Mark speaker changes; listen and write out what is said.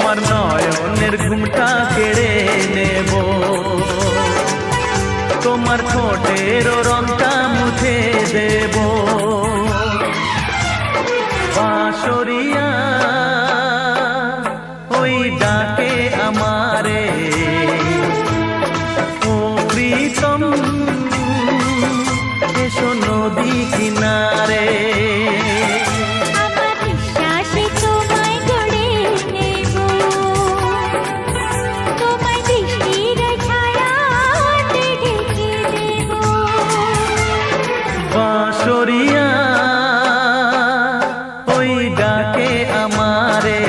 Speaker 1: তোমার নয়নের ঘুমটা কেড়ে নেব, তোমার ঠোঁটের রংটা মুছে দেব। বাঁশরিয়া ওই ডাকে আমারে, ও প্রীতম এসো নদী কিনারে। বাঁশরিয়া ওই ডাকে আমারে।